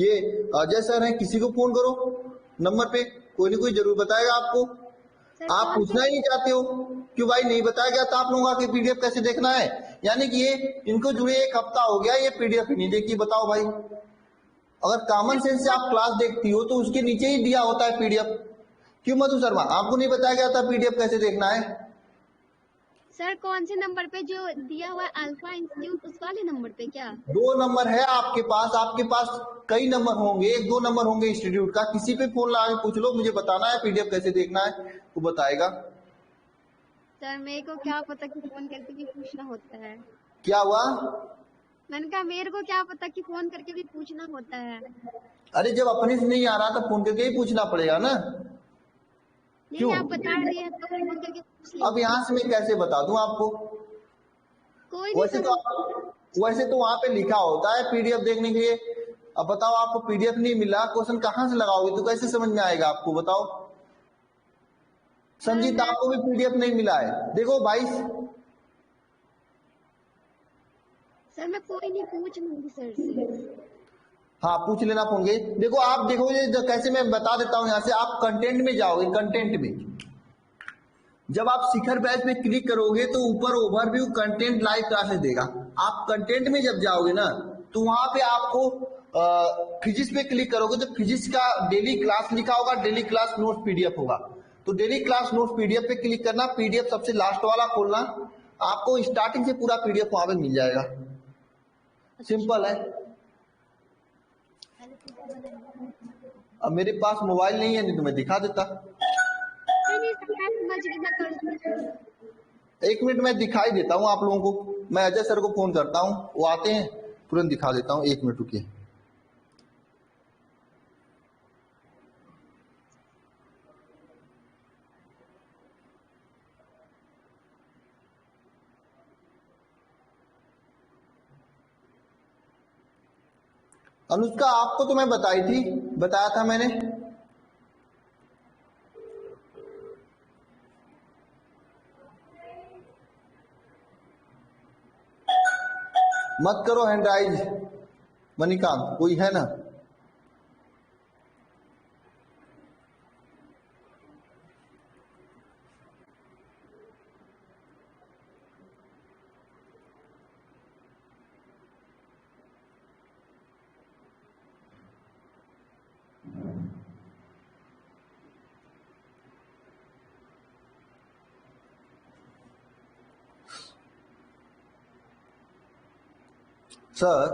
ये अजय सर हैं, किसी को फोन करो नंबर पे, कोई ना कोई जरूर बताएगा आपको। सर आप कौन पूछना ही नहीं चाहते हो क्यों भाई, नहीं बताया गया था आप लोगों को पीडीएफ कैसे देखना है। यानी कि ये इनको जुड़े 1 हफ्ता हो गया, ये पीडीएफ ही नहीं देखी। बताओ भाई, अगर कॉमन सेंस से आप क्लास देखती हो तो उसके नीचे ही दिया होता है पीडीएफ। क्यों मधु शर्मा, आपको नहीं बताया गया था पीडीएफ कैसे देखना है? सर कौन से नंबर पे जो दिया हुआ है अल्फा इंस्टीट्यूट, उस वाले नंबर पे क्या? 2 नंबर है आपके पास कई नंबर होंगे, 1-2 नंबर होंगे इंस्टीट्यूट का, किसी पे फोन लगा के पूछ लो मुझे बताना है पीडीएफ कैसे देखना है, वो बताएगा। सर मेरे को क्या पता कि फोन करके भी पूछना होता है। क्या हुआ? मैंने कहा मेरे को क्या पता कि फोन करके भी पूछना होता है। अरे जब अपने से नहीं आ रहा तो फोन करके ही पूछना पड़ेगा ना। नहीं क्यों? आप बता दिए हैं तो फोन करके पूछ अब लीजिए। यहाँ से मैं कैसे बता दूं आपको? कोई नहीं वैसे तो वहां पे लिखा होता है पीडीएफ देखने के लिए। अब बताओ आपको पीडीएफ नहीं मिला, क्वेश्चन कहाँ से लगाओगे, तो कैसे समझ में आएगा आपको? बताओ। संजीत मैं आपको भी पीडीएफ नहीं मिला है, देखो भाई। सर मैं कोई नहीं पूछ लूंगी सर से। हाँ पूछ लेना फोन के। देखो आप देखोगे कैसे, मैं बता देता हूँ। यहाँ से आप कंटेंट में जाओगे, कंटेंट में जब आप शिखर बैच में क्लिक करोगे तो ऊपर ओवरव्यू कंटेंट लाइव क्लासेस देगा। आप कंटेंट में जब जाओगे ना तो वहां पे आपको फिजिक्स पे क्लिक करोगे तो फिजिक्स का डेली क्लास लिखा होगा, डेली क्लास नोट्स पीडीएफ होगा। तो डेली क्लास नोट्स पीडीएफ पे क्लिक करना, पीडीएफ सबसे लास्ट वाला खोलना, आपको स्टार्टिंग से पूरा पीडीएफ वहां पे मिल जाएगा। सिंपल है। अब मेरे पास मोबाइल नहीं है, नहीं तो मैं दिखा देता। नहीं सर मैं समझ गई, मैं कर दूंगी। 1 मिनट में दिखाई देता हूँ आप लोगों को। मैं अजय सर को फोन करता हूँ, वो आते हैं, तुरंत दिखा देता हूँ। 1 मिनट रुकिए। अनुष्का आपको तो मैं बताया था मैंने। मत करो हैंडराइज। मणिकांत कोई है ना? सर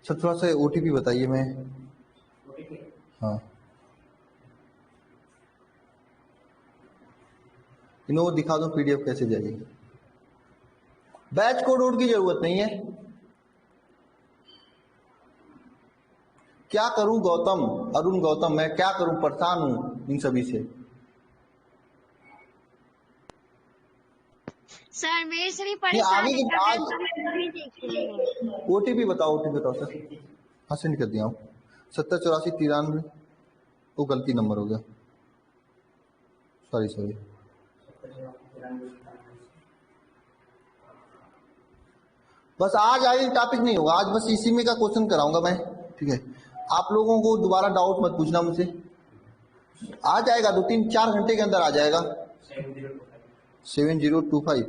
सर थोड़ा सा ओटीपी बताइए। मैं हाँ इनको दिखा दो पीडीएफ कैसे जाएगी। बैच कोड वोड की जरूरत नहीं है। क्या करूं गौतम, अरुण गौतम, मैं क्या करूं, परेशान हूं इन सभी से। सर मेरे से भी ये परेशान आगे है, की क्या आज नहीं देखते हैं। ओटीपी बताओ सर। हाँ सेंड कर दिया हूँ। 708493। वो गलती नंबर हो गया, सॉरी। बस आज टॉपिक नहीं होगा, आज बस इसी में का क्वेश्चन कराऊंगा मैं, ठीक है। आप लोगों को दोबारा डाउट मत पूछना मुझसे, आ जाएगा 2-3-4 घंटे के अंदर आ जाएगा। 7025।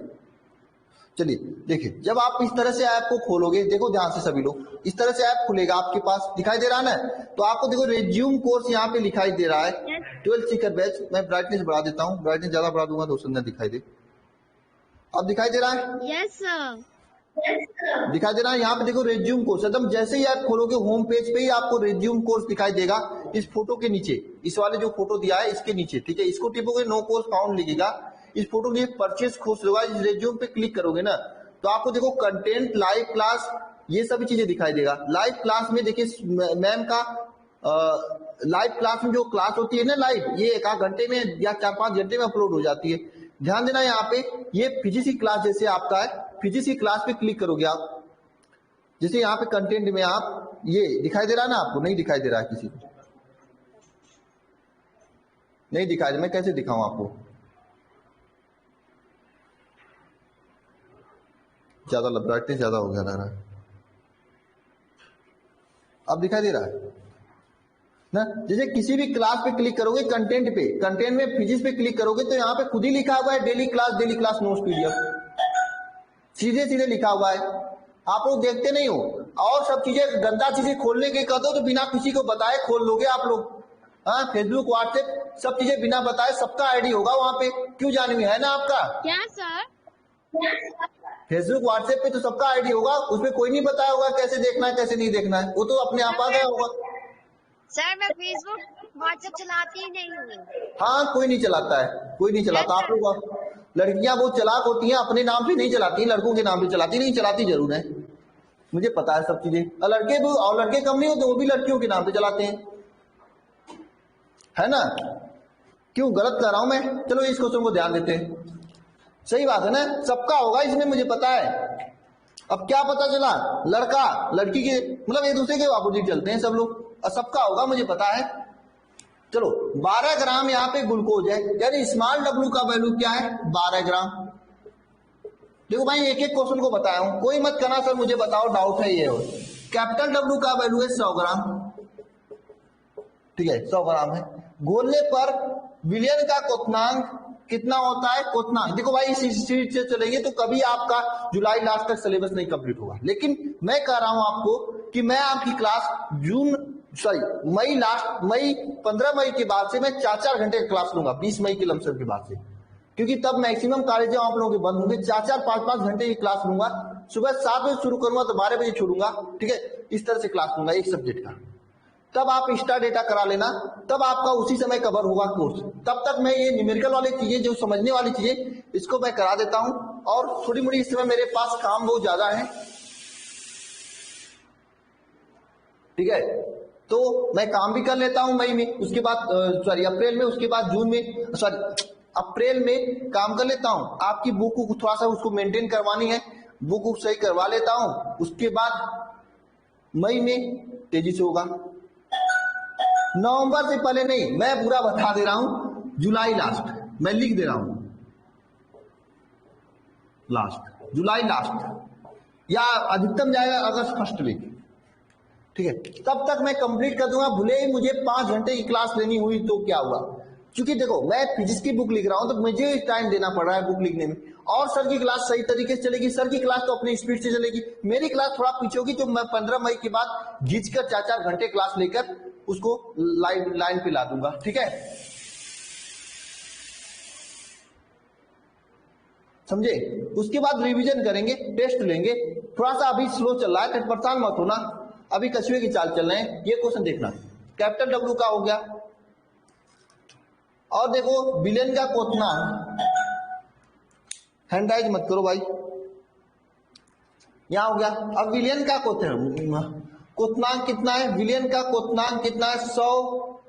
चलिए देखिए, जब आप इस तरह से ऐप को खोलोगे, देखो ध्यान से सभी लोग, इस तरह से ऐप खुलेगा आपके पास, दिखाई दे रहा है ना? तो आपको देखो रेज्यूम कोर्स यहाँ पे दिखाई दे रहा है, 12 शिखर बैच। मैं ब्राइटनेस बढ़ा देता हूँ, ब्राइटनेस ज्यादा बढ़ा दूंगा तो सुंदर दिखाई दे। अब दिखाई दे रहा है? Yes sir. दिखाई दे रहा है। यहाँ पे देखो रेज्यूम कोर्स, एकदम जैसे ही आप खोलोगे होम पेज पे ही आपको रेज्यूम कोर्स दिखाई देगा। इस फोटो के नीचे, इस वाले जो फोटो दिया है इसके नीचे, ठीक है, इसको टिपोगे, नो कोर्स फाउंड लिखेगा। इस फोटो के परचेज कोर्स होगा, इस रेज्यूम पे क्लिक करोगे ना तो आपको देखो कंटेंट, लाइव क्लास, ये सभी चीजें दिखाई देगा। लाइव क्लास में देखिए मैम का लाइव क्लास में जो क्लास होती है ना लाइव, ये 1 घंटे में या 4-5 घंटे में अपलोड हो जाती है। ध्यान देना यहाँ पे, ये फिजिक्स की क्लास जैसे आपका है, फिजिक्स की क्लास पे क्लिक करोगे आप, जैसे यहाँ पे कंटेंट में आप ये दिखाई दे रहा है ना आपको, नहीं दिखाई दे रहा है किसी को, नहीं दिखाई दे, मैं कैसे दिखाऊं आपको, ज्यादा ब्राइटनेस ज्यादा हो गया लग रहा है, अब दिखाई दे रहा है ना। जैसे किसी भी क्लास पे क्लिक करोगे, कंटेंट पे, कंटेंट में फिजिक्स पे क्लिक करोगे तो यहाँ पे खुद ही लिखा हुआ है डेली क्लास नोट्स पीडीएफ, सीधे सीधे लिखा हुआ है, आप लोग देखते नहीं हो। और सब चीजें गंदा चीजें खोलने के कहते हो तो बिना किसी को बताए खोल लोगे आप लोग। हाँ, फेसबुक व्हाट्सएप सब चीजें बिना बताए, सबका आईडी होगा वहां पे, क्यों जानवी है ना आपका? क्या सर? फेसबुक व्हाट्सएप पे तो सबका आईडी होगा, उसमें कोई नहीं बताया होगा कैसे देखना है कैसे नहीं देखना है, वो तो अपने आप आ गया होगा। सर मैं फेसबुक व्हाट्सएप चलाती ही नहीं हूँ। हाँ, कोई नहीं चलाता है, कोई नहीं चलाता। आप लोग लड़कियां बहुत चालाक होती हैं, अपने नाम से नहीं चलाती, लड़कों के नाम पे चलाती, नहीं चलाती जरूर है, मुझे पता है सब चीजें। और लड़के भी, और लड़के कम नहीं होते, वो भी लड़कियों के नाम पे चलाते हैं, है ना? क्यों गलत कर रहा हूं मैं? चलो इस क्वेश्चन को ध्यान देते हैं, सही बात है ना, सबका होगा इसमें मुझे पता है। अब क्या पता चला, लड़का लड़की के मतलब एक दूसरे के अपोजिट चलते हैं सब लोग, और सबका होगा मुझे पता है। चलो 12 ग्राम यहाँ पे ग्लूकोज है, यानी स्मॉल डब्ल्यू का वैल्यू क्या है? 12 ग्राम। देखो भाई एक एक क्वेश्चन को बताया हूं, कोई मत करना सर मुझे बताओ डाउट है ये। कैपिटल डब्ल्यू का वैल्यू है 100 ग्राम, ठीक है 100 ग्राम है। घोलने पर विलयन का क्वथनांक कितना होता है? क्वथनांक देखो भाई इस सीट से चलेंगे तो कभी आपका जुलाई लास्ट तक सिलेबस नहीं कंप्लीट होगा, लेकिन मैं कह रहा हूं आपको कि मैं आपकी क्लास मई 15 मई के बाद से मैं 4-4 घंटे का क्लास लूंगा, 20 मई के लमसम के बाद से, क्योंकि तब मैक्सिमम कॉलेज आप लोगों के बंद होंगे। 4-4 5-5 घंटे की क्लास लूंगा, सुबह 7 बजे शुरू करूंगा तो 12 बजे छोड़ूंगा, ठीक है, इस तरह से क्लास लूंगा एक सब्जेक्ट का। तब आप इंस्टा डेटा करा लेना, तब आपका उसी समय कवर होगा कोर्स। तब तक मैं ये न्यूमेरिकल वाली चीजें जो समझने वाली चीजें इसको मैं करा देता हूं, और थोड़ी मोड़ी इस समय मेरे पास काम बहुत ज्यादा है, ठीक है, तो मैं काम भी कर लेता हूं मई में, उसके बाद अप्रैल में, उसके बाद जून में, अप्रैल में काम कर लेता हूं। आपकी बुक को थोड़ा सा उसको मेंटेन करवानी है, बुक सही करवा लेता हूं, उसके बाद मई में तेजी से होगा। नवंबर से पहले नहीं, मैं पूरा बता दे रहा हूं, जुलाई लास्ट, मैं लिख दे रहा हूं लास्ट, जुलाई लास्ट, या अधिकतम जाएगा अगस्त फर्स्ट वीक, ठीक है, तब तक मैं कंप्लीट कर दूंगा। भले ही मुझे 5 घंटे की क्लास लेनी हुई तो क्या हुआ, क्योंकि देखो मैं फिजिक्स की बुक लिख रहा हूं तो मुझे टाइम देना पड़ रहा है बुक लिखने में, और सर की क्लास सही तरीके से चलेगी, सर की क्लास तो अपनी स्पीड से चलेगी, मेरी क्लास थोड़ा पीछे होगी, तो मैं 15 मई के बाद घिंच कर 4-4 घंटे क्लास लेकर उसको लाइन पे ला दूंगा, ठीक है, समझे? उसके बाद रिवीजन करेंगे, टेस्ट लेंगे, थोड़ा सा अभी स्लो चल रहा है, परेशान मत होना, अभी कछुए की चाल चल रहे हैं। ये क्वेश्चन देखना, कैपिटल डब्ल्यू का हो गया, और देखो विलयन का क्वथनांक, हैंडराइज मत करो भाई, यहां हो गया। अब विलयन का क्वथनांक कितना है? विलयन का क्वथनांक कितना है? 100।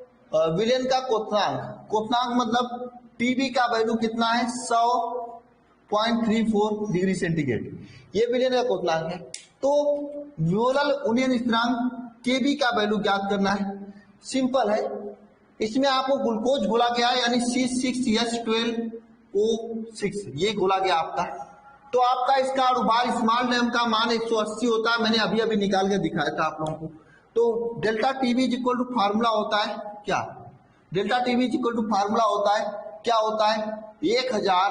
विलयन का क्वथनांक मतलब टीबी का वैल्यू कितना है? 100.34 डिग्री सेंटीग्रेड, ये विलयन का क्वथनांक है। तो व्योरल उन्नयन स्थिरांक केबी का वैल्यू ज्ञात करना है, सिंपल है, इसमें आपको ग्लूकोज घोला गया है, यानी C6H12O6 ये घोला गया आपका, तो आपका इसका अनुभार स्मॉल डैम का मान 180 होता है, मैंने अभी अभी निकाल के दिखाया था आप लोगों को। तो delta TB is equal to formula होता है क्या? Delta TB is equal to formula होता है क्या? होता है 1000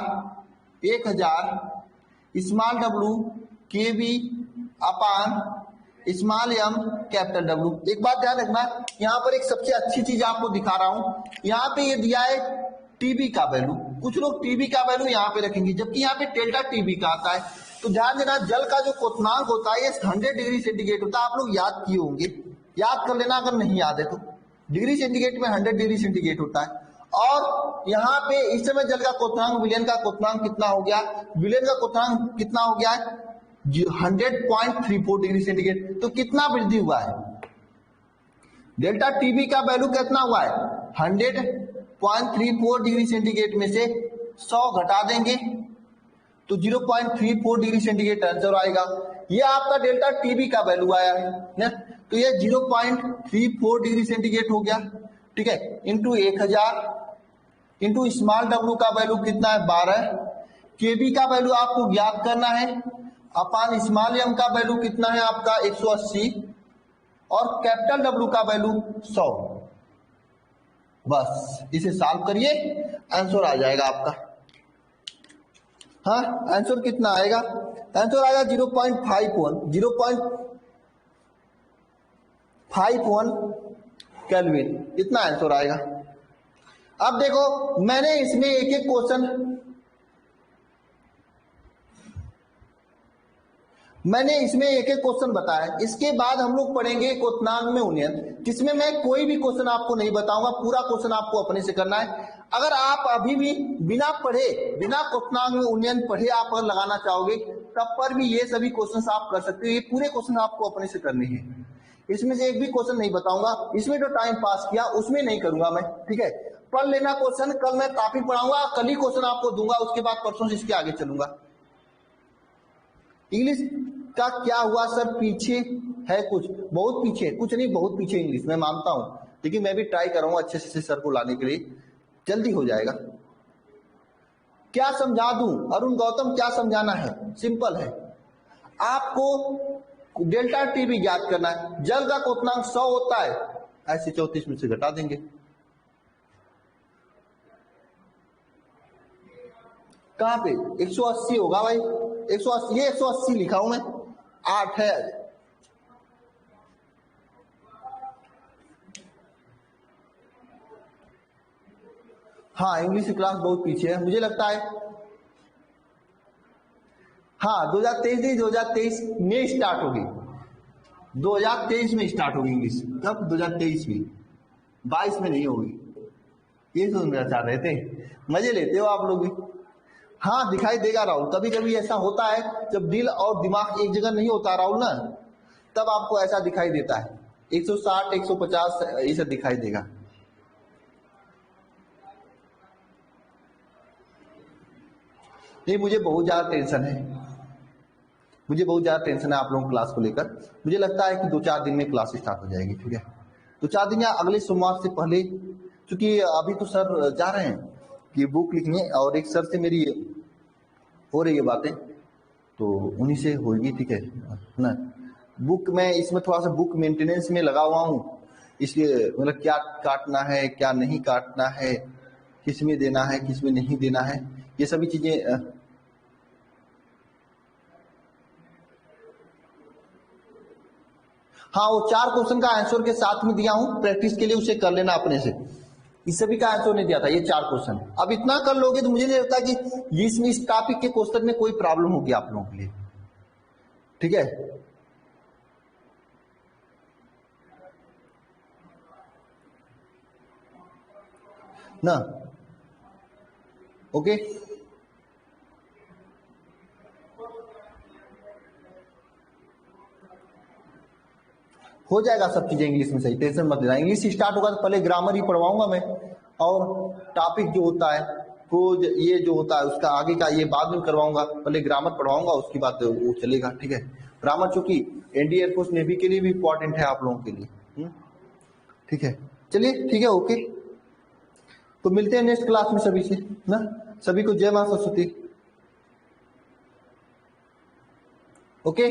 small W K B upon small M capital W. एक बात ध्यान रखना, यहाँ पर एक सबसे अच्छी चीज आपको दिखा रहा हूं, यहाँ पे ये दिया है टीबी का वैल्यू, कुछ लोग टीबी का वैल्यू यहाँ पे रखेंगे, जबकि यहाँ पे डेल्टा टीबी का आता है। तो ध्यान देना, जल का जो क्वथनांक होता है ये 100 डिग्री सेंटीग्रेड होता है, आप लोग याद किए होंगे, याद कर लेना अगर नहीं याद है तो। डिग्री सेंटीग्रेड में 100 डिग्री सेंटीग्रेड होता है, और यहाँ पे इस समय जल का क्वथनांक, विलयन का क्वथनांक कितना हो गया? विलयन का क्वथनांक कितना हो गया है? 100.34 डिग्री सेंटीग्रेड। तो कितना वृद्धि हुआ है? डेल्टा टीबी का वैल्यू कितना हुआ है? 100.34 डिग्री सेंटीग्रेड में से 100 घटा देंगे तो 0.34 डिग्री सेंटीग्रेड आंसर आएगा। ये आपका डेल्टा टीबी का वैल्यू आया है ना, तो ये 0.34 डिग्री सेंटीग्रेड हो गया, ठीक है, इंटू 1000 इंटू स्मॉल डब्ल्यू का वैल्यू कितना है? 12। केबी का वैल्यू आपको ज्ञात करना है, अपान स्मॉल एम का वैल्यू कितना है आपका? 180 और कैपिटल डब्ल्यू का वैल्यू 100। बस इसे सॉल्व करिए, आंसर आ जाएगा आपका। हाँ, आंसर कितना आएगा? आंसर आएगा 0.51 केल्विन, इतना आंसर आएगा। अब देखो, मैंने इसमें एक एक क्वेश्चन बताया। इसके बाद हम लोग पढ़ेंगे क्वथनांक में उन्नयन, जिसमें मैं कोई भी क्वेश्चन आपको नहीं बताऊंगा, पूरा क्वेश्चन आपको अपने से करना है। अगर आप अभी भी बिना क्वथनांक में उन्नयन पढ़े आप अगर लगाना चाहोगे, तब पर भी ये सभी क्वेश्चन आप कर सकते हो। ये पूरे क्वेश्चन आपको अपने से करने हैं, इसमें से एक भी क्वेश्चन नहीं बताऊंगा। इसमें जो टाइम पास किया उसमें नहीं करूंगा मैं, ठीक है। पढ़ लेना क्वेश्चन, कल मैं टॉपिक पढ़ाऊंगा, कल ही क्वेश्चन आपको दूंगा, उसके बाद परसों से इसके आगे चलूंगा। इंग्लिश का क्या हुआ सर? पीछे है, कुछ बहुत पीछे, कुछ नहीं बहुत पीछे इंग्लिश, मैं मानता हूं, लेकिन मैं भी ट्राई करूंगा अच्छे से सर को लाने के लिए, जल्दी हो जाएगा। क्या समझा दूं अरुण गौतम? क्या समझाना है? सिंपल है, आपको डेल्टा टी भी ज्ञात करना है। जल का क्वथनांक 100 होता है, ऐसे 34 में से घटा देंगे, कहां पे? 180 होगा भाई, 180, ये 180 लिखा हूं मैं, 8 है। हाँ, इंग्लिश की क्लास बहुत पीछे है मुझे लगता है। हाँ, 2023 में स्टार्ट होगी, 2023 में स्टार्ट होगी इंग्लिश। कब? 2023 में, 22 में नहीं होगी। ये सुनना चाह रहे थे, मजे लेते हो आप लोग भी। हाँ, दिखाई देगा राहुल, कभी कभी ऐसा होता है जब दिल और दिमाग एक जगह नहीं होता राहुल ना, तब आपको ऐसा दिखाई देता है। 160 150 ये सब दिखाई देगा। नहीं, मुझे बहुत ज्यादा टेंशन है, आप लोगों की क्लास को लेकर। मुझे लगता है कि 2-4 दिन में क्लास स्टार्ट हो जाएगी, ठीक है, 2-4 दिन या अगले सोमवार से पहले, क्योंकि अभी तो सर जा रहे हैं कि बुक लिखने, और एक सर से मेरी हो रही है बातें, तो उन्हीं से होगी, ठीक है ना। बुक में इसमें थोड़ा सा बुक मेंटेनेंस में लगा हुआ हूँ, इसलिए मतलब क्या काटना है क्या नहीं काटना है, किस में देना है किस में नहीं देना है, ये सभी चीजें। हाँ, वो 4 क्वेश्चन का आंसर के साथ में दिया हूं प्रैक्टिस के लिए, उसे कर लेना अपने से। इस सभी का आंसर नहीं दिया था, ये 4 क्वेश्चन। अब इतना कर लोगे तो मुझे नहीं लगता कि इसमें इस टॉपिक के क्वेश्चन में कोई प्रॉब्लम होगी आप लोगों के लिए, ठीक है ना। ओके, हो जाएगा सब चीजें इंग्लिश में सही, टेंशन मत लेना। इंग्लिश स्टार्ट होगा तो पहले ग्रामर ही पढ़वाऊंगा मैं, और टॉपिक जो होता है वो ये जो होता है उसका आगे का ये बाद में करवाऊंगा, पहले ग्रामर पढ़वाऊंगा, उसके बाद वो चलेगा, ठीक है। ग्रामर चूंकि एनडीए एयरफोर्स नेवी के लिए भी इंपॉर्टेंट है आप लोगों के लिए, ठीक है। चलिए ठीक है, ओके, तो मिलते हैं नेक्स्ट क्लास में सभी से ना। सभी को जय मां सरस्वती, ओके।